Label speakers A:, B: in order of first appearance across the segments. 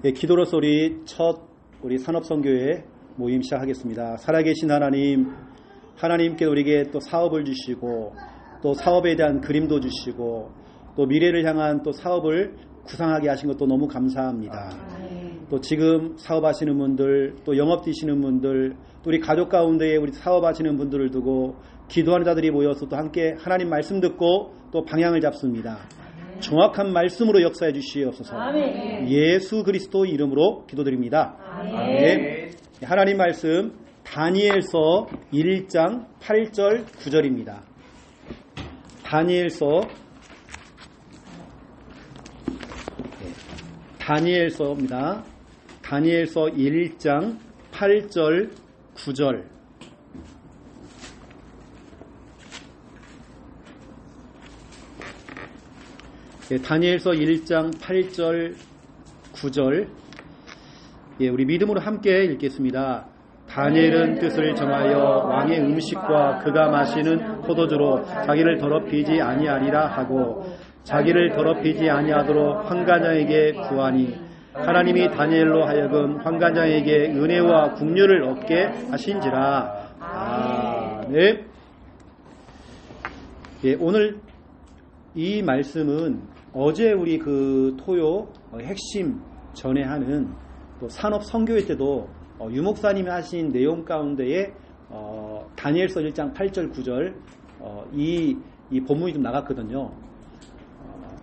A: 예, 기도로서 우리 산업선교회 모임 시작하겠습니다. 살아계신 하나님, 하나님께 우리에게 또 사업을 주시고 또 사업에 대한 그림도 주시고 또 미래를 향한 또 사업을 구상하게 하신 것도 너무 감사합니다. 또 지금 사업하시는 분들, 또 영업 뛰시는 분들, 또 우리 가족 가운데에 우리 사업하시는 분들을 두고 기도하는 자들이 모여서 또 함께 하나님 말씀 듣고 또 방향을 잡습니다. 정확한 말씀으로 역사해 주시옵소서. 아멘. 예수 그리스도 이름으로 기도드립니다. 아멘. 하나님 말씀 다니엘서 1장 8절 9절입니다. 다니엘서입니다. 다니엘서 1장 8절 9절. 예, 다니엘서 1장 8절 9절. 예, 우리 믿음으로 함께 읽겠습니다. 다니엘은 뜻을 정하여 왕의 음식과 그가 마시는 포도주로 자기를 더럽히지 아니하리라 하고 자기를 더럽히지 아니하도록 환관장에게 구하니 하나님이 다니엘로 하여금 환관장에게 은혜와 국류를 얻게 하신지라. 아멘. 예, 오늘 이 말씀은 어제 우리 그 토요 핵심 전해하는 또 산업 선교회 때도 유목사님이 하신 내용 가운데에 다니엘서 1장 8절 9절 이 본문이 좀 나갔거든요.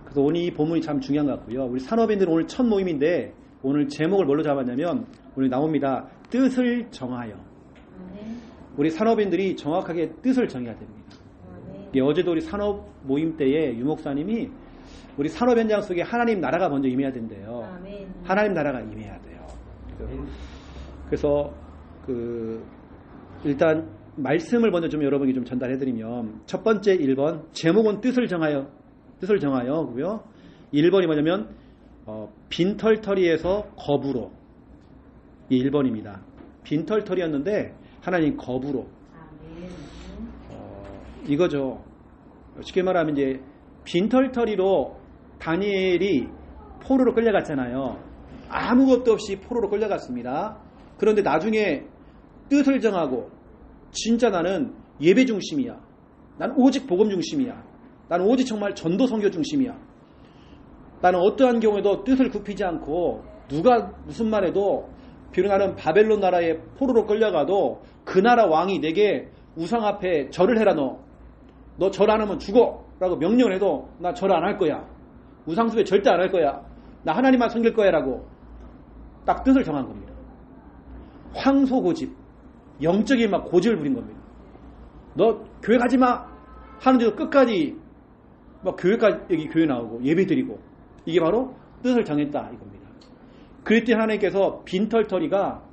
A: 그래서 오늘 이 본문이 참 중요한 것 같고요. 우리 산업인들은 오늘 첫 모임인데 오늘 제목을 뭘로 잡았냐면 오늘 나옵니다. 뜻을 정하여. 우리 산업인들이 정확하게 뜻을 정해야 됩니다. 어제도 우리 산업 모임 때에 유목사님이 우리 산업 현장 속에 하나님 나라가 먼저 임해야 된대요. 하나님 나라가 임해야 돼요. 그래서 일단 말씀을 먼저 좀 여러분이 좀 전달해드리면 첫 번째 1번 제목은 뜻을 정하여고요. 1번이 뭐냐면 빈털터리에서 거부로. 이 1번입니다. 빈털터리였는데 하나님 거부로. 이거죠. 쉽게 말하면 이제 빈털터리로 다니엘이 포로로 끌려갔잖아요. 아무것도 없이 포로로 끌려갔습니다. 그런데 나중에 뜻을 정하고 진짜 나는 예배 중심이야. 나는 오직 복음 중심이야. 나는 오직 정말 전도 선교 중심이야. 나는 어떠한 경우에도 뜻을 굽히지 않고 누가 무슨 말해도 비록 나는 바벨론 나라에 포로로 끌려가도 그 나라 왕이 내게 우상 앞에 절을 해라 너 절 안 하면 죽어 라고 명령을 해도 나 절 안 할 거야. 우상숭배 절대 안 할 거야. 나 하나님만 섬길 거야 라고 딱 뜻을 정한 겁니다. 황소고집, 영적인 막 고집을 부린 겁니다. 너 교회 가지 마 하는데도 끝까지 막 여기 교회 나오고 예배 드리고 이게 바로 뜻을 정했다 이겁니다. 그랬더니 하나님께서 빈털터리가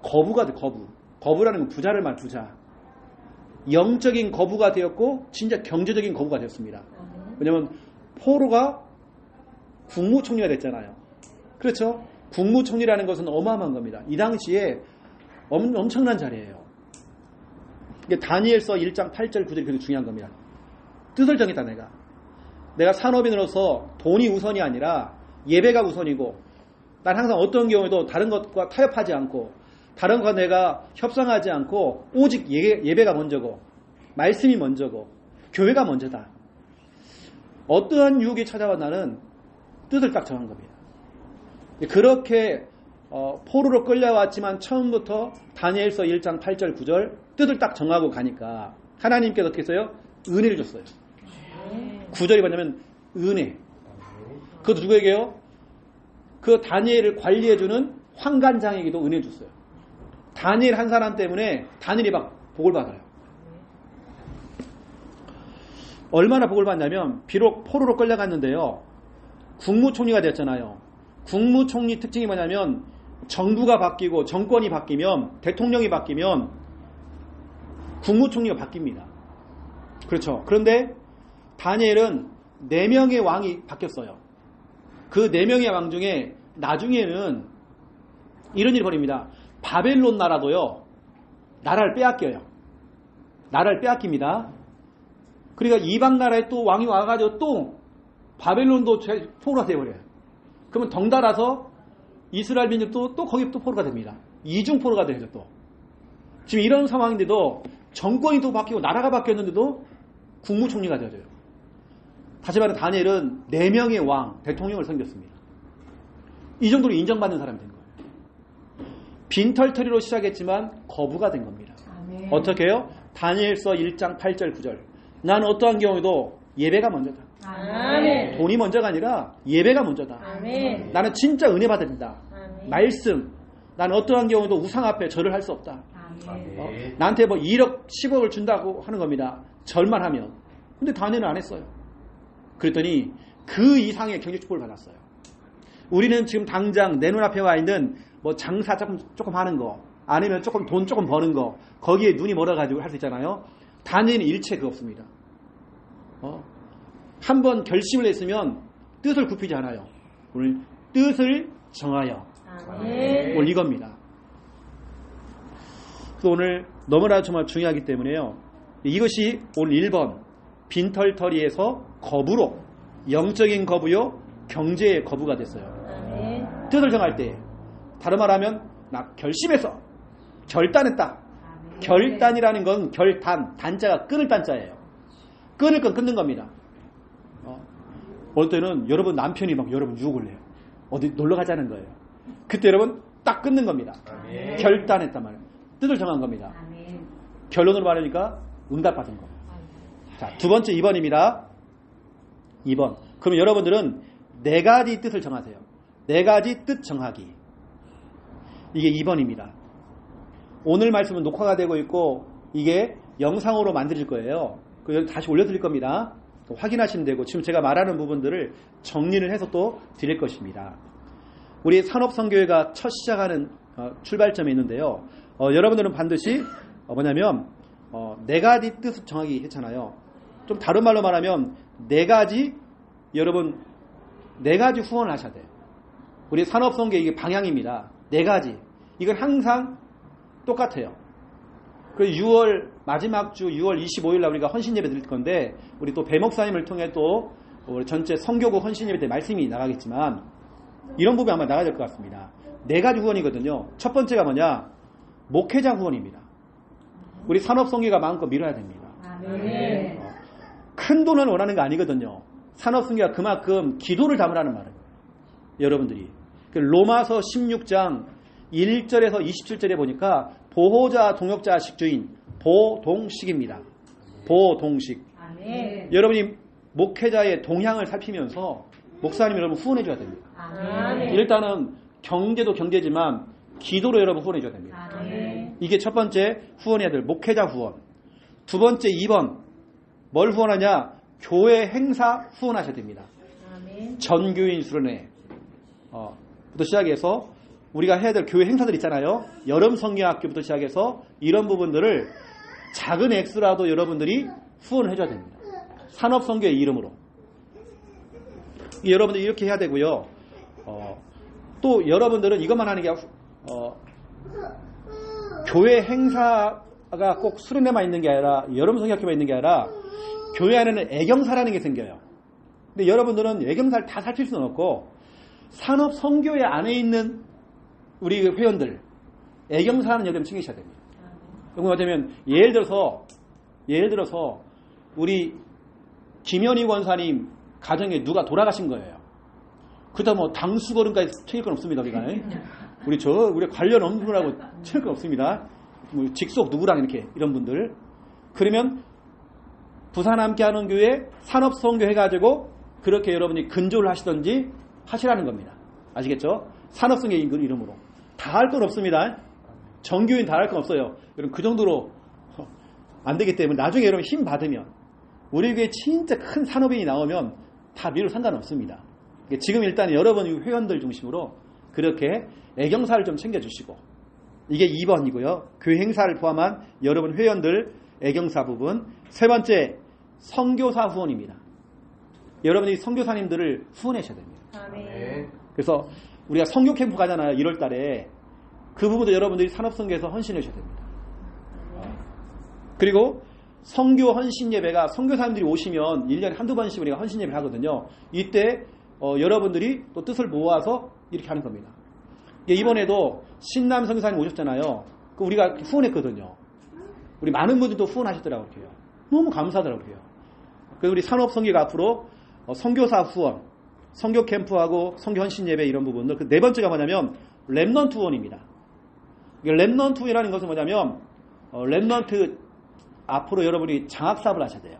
A: 거부가 돼. 거부라는 건 부자를 말 부자. 영적인 거부가 되었고 진짜 경제적인 거부가 되었습니다. 왜냐하면 포로가 국무총리가 됐잖아요. 그렇죠? 국무총리라는 것은 어마어마한 겁니다. 이 당시에 엄청난 자리예요. 이게 다니엘서 1장 8절 9절이 굉장히 중요한 겁니다. 뜻을 정했다. 내가 산업인으로서 돈이 우선이 아니라 예배가 우선이고 난 항상 어떤 경우에도 다른 것과 타협하지 않고 다른 것과 내가 협상하지 않고 오직 예배가 먼저고 말씀이 먼저고 교회가 먼저다. 어떠한 유혹이 찾아와 나는 뜻을 딱 정한 겁니다. 그렇게 포로로 끌려왔지만 처음부터 다니엘서 1장 8절 9절 뜻을 딱 정하고 가니까 하나님께서 어떻게 했어요? 은혜를 줬어요. 9절이 뭐냐면 은혜. 그것도 누구에게요? 그 다니엘을 관리해주는 환관장에게도 은혜 줬어요. 다니엘 한 사람 때문에 다니엘이 막 복을 받아요. 얼마나 복을 받냐면 비록 포로로 끌려갔는데요. 국무총리가 됐잖아요. 국무총리 특징이 뭐냐면 정부가 바뀌고 정권이 바뀌면 대통령이 바뀌면 국무총리가 바뀝니다. 그렇죠. 그런데 다니엘은 4명의 왕이 바뀌었어요. 그 4명의 왕 중에 나중에는 이런 일이 벌입니다. 바벨론 나라도요. 나라를 빼앗겨요. 나라를 빼앗깁니다. 그러니까 이방 나라에 또 왕이 와가지고 또 바벨론도 포로가 되어버려요. 그러면 덩달아서 이스라엘 민족도 또 거기 또 포로가 됩니다. 이중 포로가 되죠 또. 지금 이런 상황인데도 정권이 또 바뀌고 나라가 바뀌었는데도 국무총리가 되어져요. 다시 말해 다니엘은 4명의 왕, 대통령을 섬겼습니다. 이 정도로 인정받는 사람이 된 거예요. 빈털터리로 시작했지만 거부가 된 겁니다.
B: 아멘.
A: 어떻게 해요? 다니엘서 1장 8절 9절. 나는 어떠한 경우에도 예배가 먼저다.
B: 아멘.
A: 돈이 먼저가 아니라 예배가 먼저다.
B: 아멘.
A: 나는 진짜 은혜 받는다.
B: 아멘.
A: 말씀. 나는 어떠한 경우도 우상 앞에 절을 할 수 없다.
B: 아멘.
A: 나한테 뭐 1억 10억을 준다고 하는 겁니다. 절만 하면. 근데 다니엘은 안 했어요. 그랬더니 그 이상의 경제 축복을 받았어요. 우리는 지금 당장 내 눈앞에 와 있는 뭐 장사 조금 하는 거, 아니면 돈 조금 버는 거, 거기에 눈이 멀어가지고 할 수 있잖아요. 다니엘은 일체 그거 없습니다. 한번 결심을 했으면 뜻을 굽히지 않아요. 오늘 뜻을 정하여.
B: 아멘.
A: 오늘 이겁니다. 그래서 오늘 너무나 정말 중요하기 때문에요. 이것이 오늘 1번 빈털터리에서 거부로, 영적인 거부요, 경제의 거부가 됐어요.
B: 아멘.
A: 뜻을 정할 때, 다른 말하면 나 결심해서 결단했다.
B: 아멘.
A: 결단이라는 건 결단, 단자가 끊을 단자예요. 끊을 건 끊는 겁니다. 어느 때는 여러분 남편이 막 여러분 유혹을 해요. 어디 놀러 가자는 거예요. 그때 여러분 딱 끊는 겁니다.
C: 아멘.
A: 결단했단 말이에요. 뜻을 정한 겁니다.
B: 아멘.
A: 결론으로 말하니까 응답받은 거예요. 자, 두 번째 2번입니다. 2번. 그럼 여러분들은 4가지 뜻을 정하세요. 4가지 뜻 정하기. 이게 2번입니다. 오늘 말씀은 녹화가 되고 있고 이게 영상으로 만들어질 거예요. 그걸 다시 올려드릴 겁니다. 확인하시면 되고 지금 제가 말하는 부분들을 정리를 해서 또 드릴 것입니다. 우리 산업선교회가 첫 시작하는 출발점이 있는데요. 여러분들은 반드시 뭐냐면 4가지 뜻을 정하기 했잖아요. 좀 다른 말로 말하면 4가지 여러분 4가지 후원을 하셔야 돼요. 우리 산업선교회 이게 방향입니다. 4가지. 이건 항상 똑같아요. 그래서 6월 마지막 주 6월 25일 날 우리가 헌신 예배 드릴 건데 우리 또 배 목사님을 통해 또 우리 전체 선교국 헌신 예배 때 말씀이 나가겠지만 이런 부분이 아마 나가야 될 것 같습니다. 4가지 후원이거든요. 첫 번째가 뭐냐? 목회자 후원입니다. 우리 산업선교가 마음껏 밀어야 됩니다.
B: 아멘.
A: 큰 돈을 원하는 거 아니거든요. 산업선교가 그만큼 기도를 담으라는 말이에요. 여러분들이. 로마서 16장 1절에서 27절에 보니까 보호자, 동역자, 식주인, 보동식입니다. 보동식.
B: 아멘.
A: 여러분이 목회자의 동향을 살피면서 목사님 여러분 후원해줘야 됩니다.
B: 아멘.
A: 일단은 경제도 경제지만 기도로 여러분 후원해줘야 됩니다.
B: 아멘.
A: 이게 첫 번째 후원해야 될 목회자 후원. 두 번째 2번 뭘 후원하냐? 교회 행사 후원하셔야 됩니다.
B: 아멘.
A: 전교인 수련회 부터 시작해서 우리가 해야 될 교회 행사들 있잖아요. 여름 성경학교부터 시작해서 이런 부분들을 작은 액수라도 여러분들이 후원을 해줘야 됩니다. 산업선교의 이름으로. 여러분들이 이렇게 해야 되고요. 또 여러분들은 이것만 하는 게 교회 행사가 꼭 수련회만 있는 게 아니라 여름 성경학교만 있는 게 아니라 교회 안에는 애경사라는 게 생겨요. 근데 여러분들은 애경사를 다 살필 수는 없고 산업선교회 안에 있는 우리 회원들 애경사는 여러분 챙기셔야 됩니다. 그러면 예를 들어서 우리 김현희 권사님 가정에 누가 돌아가신 거예요. 그렇다고 뭐 당수거름까지 챙길 건 없습니다. 우리 관련 없는 분하고 챙길 건 없습니다. 뭐 직속 누구랑 이렇게 이런 분들. 그러면 부산 함께하는 교회 산업선교 해가지고 그렇게 여러분이 근조를 하시든지 하시라는 겁니다. 아시겠죠? 산업선교 이름으로. 다 할 건 없습니다. 정교인 다 할 건 없어요. 여러분 그 정도로 안 되기 때문에 나중에 여러분 힘 받으면 우리 교회 진짜 큰 산업인이 나오면 다 미룰 상관없습니다. 지금 일단 여러분 회원들 중심으로 그렇게 애경사를 좀 챙겨주시고 이게 2번이고요. 교회 행사를 포함한 여러분 회원들 애경사 부분. 세 번째 선교사 후원입니다. 여러분이 선교사님들을 후원하셔야 됩니다.
B: 아멘.
A: 그래서 우리가 선교 캠프 가잖아요. 1월 달에. 그 부분도 여러분들이 산업선교에서 헌신하셔야 됩니다. 그리고 선교 헌신 예배가 선교사님들이 오시면 1년에 한두 번씩 우리가 헌신 예배를 하거든요. 이때 여러분들이 또 뜻을 모아서 이렇게 하는 겁니다. 이번에도 신남 성교사님 오셨잖아요. 우리가 후원했거든요. 우리 많은 분들도 후원하셨더라고요. 너무 감사하더라고요. 그래서 우리 산업선교가 앞으로 선교사 후원, 선교 캠프하고 선교 헌신 예배 이런 부분들. 그 네 번째가 뭐냐면 렘넌트 후원입니다. 렘넌트 후원이라는 것은 뭐냐면 렘넌트 앞으로 여러분이 장학 사업을 하셔야 돼요.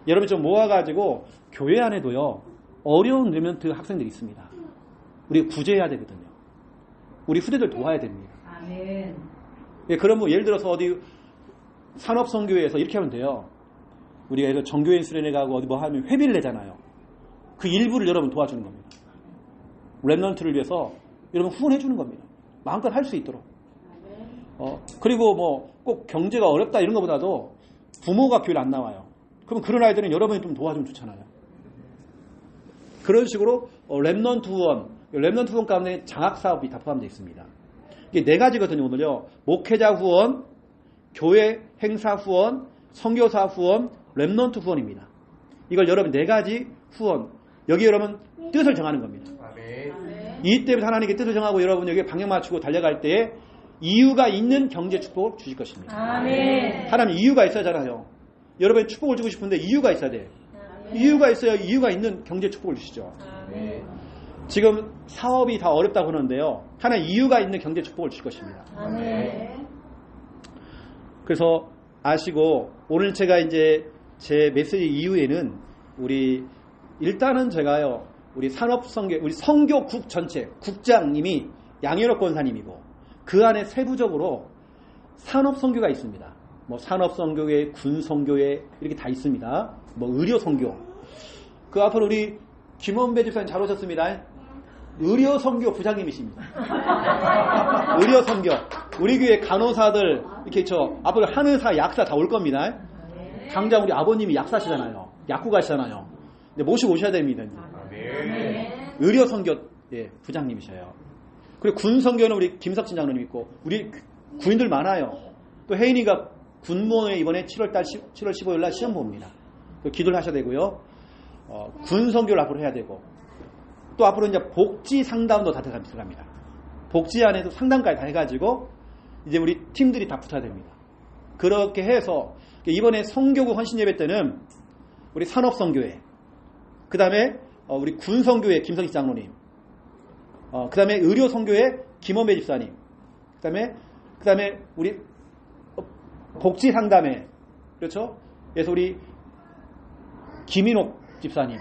A: 여러분 좀 모아가지고 교회 안에도요 어려운 렘넌트 학생들이 있습니다. 우리 구제해야 되거든요. 우리 후대들 도와야 됩니다.
B: 아멘.
A: 그럼 뭐 예를 들어서 어디 산업선교회에서 이렇게 하면 돼요. 우리가 정교회 수련회 가고 어디 뭐 하면 회비를 내잖아요. 그 일부를 여러분 도와주는 겁니다. 렘넌트를 위해서 여러분 후원해 주는 겁니다. 마음껏 할 수 있도록. 그리고 뭐 꼭 경제가 어렵다 이런 것보다도 부모가 교회를 안 나와요. 그럼 그런 아이들은 여러분이 좀 도와주면 좋잖아요. 그런 식으로 렘넌트 후원 가운데 장학 사업이 다 포함되어 있습니다. 이게 네 가지거든요. 오늘요. 목회자 후원, 교회 행사 후원, 선교사 후원, 렘넌트 후원입니다. 이걸 여러분 네 가지 후원. 여기 여러분 뜻을 정하는 겁니다.
B: 아멘.
A: 이때부터 하나님께 뜻을 정하고 여러분 여기에 방향 맞추고 달려갈 때에 이유가 있는 경제 축복을 주실 것입니다.
B: 아멘.
A: 하나님 이유가 있어야잖아요. 여러분이 축복을 주고 싶은데 이유가 있어야 돼. 이유가 있어야 이유가 있는 경제 축복을 주시죠.
B: 아멘.
A: 지금 사업이 다 어렵다고 하는데요. 하나님 이유가 있는 경제 축복을 주실 것입니다.
B: 아멘.
A: 그래서 아시고 오늘 제가 이제 제 메시지 이후에는 일단은 제가요. 우리 산업선교, 우리 선교국 전체 국장님이 양현옥 권사님이고 그 안에 세부적으로 산업선교가 있습니다. 뭐 산업선교회, 군선교회 이렇게 다 있습니다. 뭐 의료선교. 그 앞으로 우리 김원배 집사님 잘 오셨습니다. 의료선교 부장님이십니다. 의료선교. 우리 교회 간호사들 이렇게 앞으로 한의사, 약사 다 올 겁니다. 당장 우리 아버님이 약사시잖아요. 약국 가시잖아요. 근데 모시고 오셔야 됩니다. 의료선교 부장님이셔요. 그리고 군선교는 우리 김석진 장로님 있고 우리 군인들 많아요. 또 혜인이가 군무원에 이번에 7월 15일 날 시험 봅니다. 기도를 하셔야 되고요. 군선교를 앞으로 해야 되고 또 앞으로 이제 복지 상담도 다 들어갑니다. 복지 안에도 상담까지 다 해가지고 이제 우리 팀들이 다 붙어야 됩니다. 그렇게 해서 이번에 선교국 헌신 예배 때는 우리 산업선교회, 그 다음에 우리 군선교회 김성희 장로님, 그 다음에 의료선교회 김원배 집사님, 그 다음에 우리 복지상담회, 그렇죠? 그래서 우리 김인옥 집사님,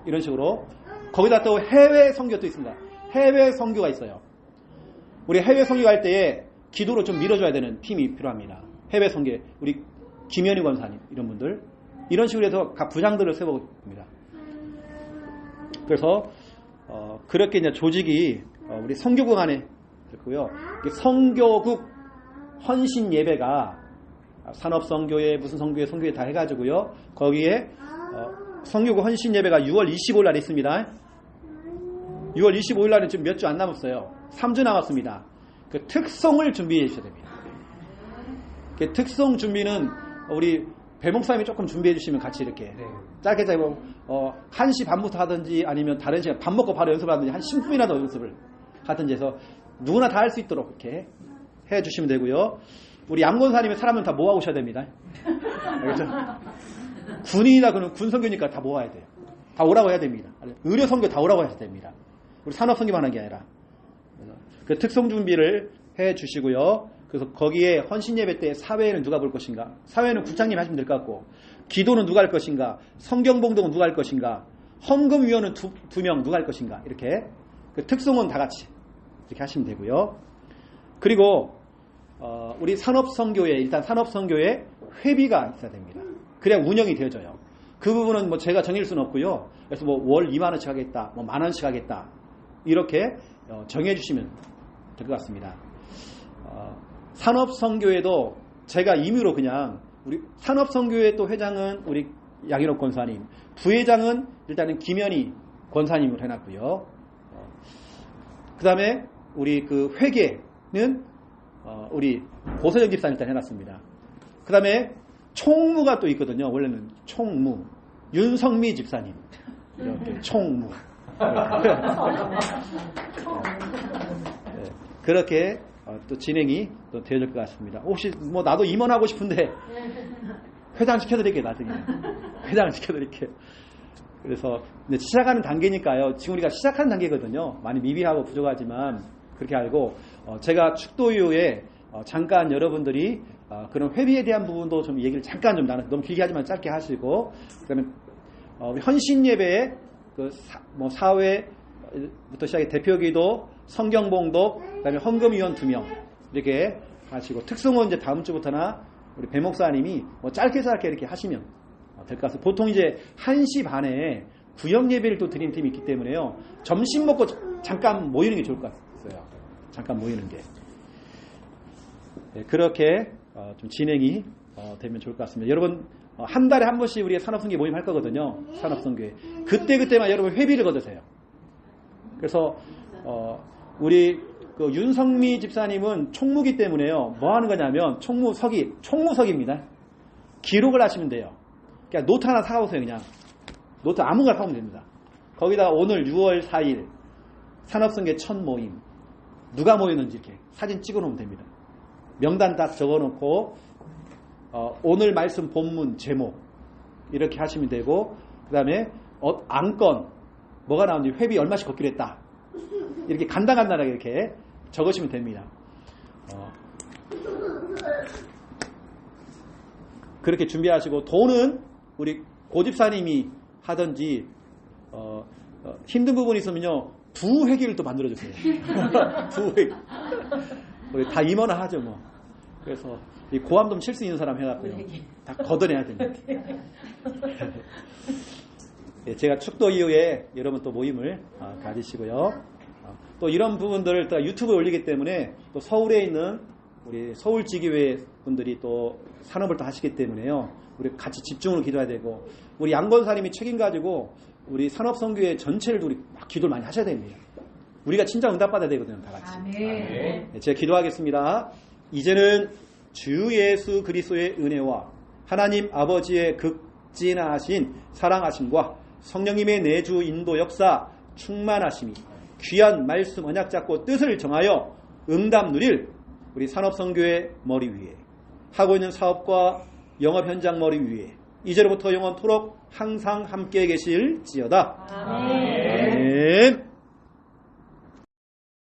A: 이런 식으로 거기다 또 해외 선교도 있습니다. 해외 선교가 있어요. 우리 해외 선교 갈 때에 기도로 좀 밀어줘야 되는 팀이 필요합니다. 해외 선교, 우리 김현희 권사님 이런 분들 이런 식으로 해서 각 부장들을 세우고 있습니다. 그래서 그렇게 이제 조직이 우리 선교국 안에 있고요. 선교국 헌신 예배가 산업선교회 무슨 선교회 선교회 다 해가지고요. 거기에 선교국 헌신 예배가 6월 25일 날에 있습니다. 6월 25일 날은 지금 몇 주 안 남았어요. 3주 남았습니다. 그 특송을 준비해 주셔야 됩니다. 그 특송 준비는 우리 배 목사님이 조금 준비해 주시면 같이 이렇게 짧게 1시 반부터 하든지 아니면 다른 시간 밥 먹고 바로 연습을 하든지 한 10분이라도 연습을 하든지 해서 누구나 다 할 수 있도록 이렇게 해 주시면 되고요. 우리 양권사님의 사람은 다 모아 오셔야 됩니다. 알겠죠? 군인이나 그는 군선교니까 다 모아야 돼요. 다 오라고 해야 됩니다. 의료선교 다 오라고 해야 됩니다. 우리 산업선교만 하는 게 아니라. 그 특송 준비를 해 주시고요. 그래서 거기에 헌신예배 때 사회는 누가 볼 것인가? 사회는 국장님 하시면 될 것 같고, 기도는 누가 할 것인가? 성경봉독은 누가 할 것인가? 헌금위원은 두 명 누가 할 것인가? 이렇게 그 특송은 다 같이 이렇게 하시면 되고요. 그리고 우리 산업선교회, 일단 산업선교회 회비가 있어야 됩니다. 그래야 운영이 되어져요. 그 부분은 뭐 제가 정할 수는 없고요. 그래서 뭐 월 2만 원씩 하겠다, 뭐 1만 원씩 하겠다, 이렇게 정해 주시면 될 것 같습니다. 산업선교회도 제가 임의로 그냥 우리 산업선교회 또 회장은 우리 양일옥 권사님, 부회장은 일단은 김현희 권사님으로 해놨고요. 그 다음에 우리 그 회계는 우리 고서영 집사님 일단 해놨습니다. 그 다음에 총무가 또 있거든요. 원래는 총무 윤성미 집사님 이렇게 총무 그렇게 또 진행이 또 되어질 것 같습니다. 혹시 뭐 나도 임원하고 싶은데 회장 시켜드릴게요. 나중에 회장 시켜드릴게요. 그래서 이제 시작하는 단계니까요. 지금 우리가 시작하는 단계거든요. 많이 미비하고 부족하지만 그렇게 알고 제가 축도 이후에 잠깐 여러분들이 그런 회비에 대한 부분도 좀 얘기를 잠깐 좀 나눠, 너무 길게 하지만 짧게 하시고, 그다음에 우리 헌신 예배에 그 사회부터 시작해 대표기도, 성경봉독, 그다음에 헌금위원 2명 이렇게 하시고, 특성은 이제 다음 주부터나 우리 배 목사님이 뭐 짧게 이렇게 하시면 될 것 같습니다. 보통 이제 1시 반에 구역 예배를 또 드리는 팀이 있기 때문에요. 점심 먹고 잠깐 모이는 게 좋을 것 같아요. 잠깐 모이는 게. 네, 그렇게 좀 진행이 되면 좋을 것 같습니다. 여러분 한 달에 한 번씩 우리가 산업선교회 모임 할 거거든요. 산업선교회. 그때만 여러분 회비를 걷으세요. 그래서 우리 그 윤성미 집사님은 총무기 때문에요. 뭐 하는 거냐면 총무석입니다. 기록을 하시면 돼요. 그냥 노트 하나 사오세요. 그냥 노트 아무거나 사오면 됩니다. 거기다가 오늘 6월 4일 산업선교회 첫 모임 누가 모였는지 이렇게 사진 찍어놓으면 됩니다. 명단 딱 적어놓고 오늘 말씀 본문 제목 이렇게 하시면 되고, 그 다음에 안건 뭐가 나오는지 회비 얼마씩 걷기로 했다 이렇게 간단하게 이렇게 적으시면 됩니다. 그렇게 준비하시고, 돈은 우리 고집사님이 하든지 힘든 부분이 있으면요 부회기를 또 만들어주세요. 부회기. 우리 다 임원을 하죠 뭐. 그래서 이 고함 좀 칠 수 있는 사람 해놨고요. 다 걷어내야 됩니다. 예, 제가 축도 이후에 여러분 또 모임을 가지시고요. 또 이런 부분들을 또 유튜브에 올리기 때문에 또 서울에 있는 우리 서울지교회 분들이 또 산업을 또 하시기 때문에요. 우리 같이 집중으로 기도해야 되고, 우리 양권사님이 책임 가지고 우리 산업선교회 전체를 우리 막 기도를 많이 하셔야 됩니다. 우리가 진짜 응답받아야 되거든요. 다 같이.
B: 아멘.
A: 네, 제가 기도하겠습니다. 이제는 주 예수 그리스도의 은혜와 하나님 아버지의 극진하신 사랑하심과 성령님의 내주 인도 역사 충만하심이 귀한 말씀 언약 잡고 뜻을 정하여 응답 누릴 우리 산업선교회 머리 위에, 하고 있는 사업과 영업 현장 머리 위에 이제로부터 영원토록 항상 함께 계실지어다.
B: 아멘.
A: 아멘.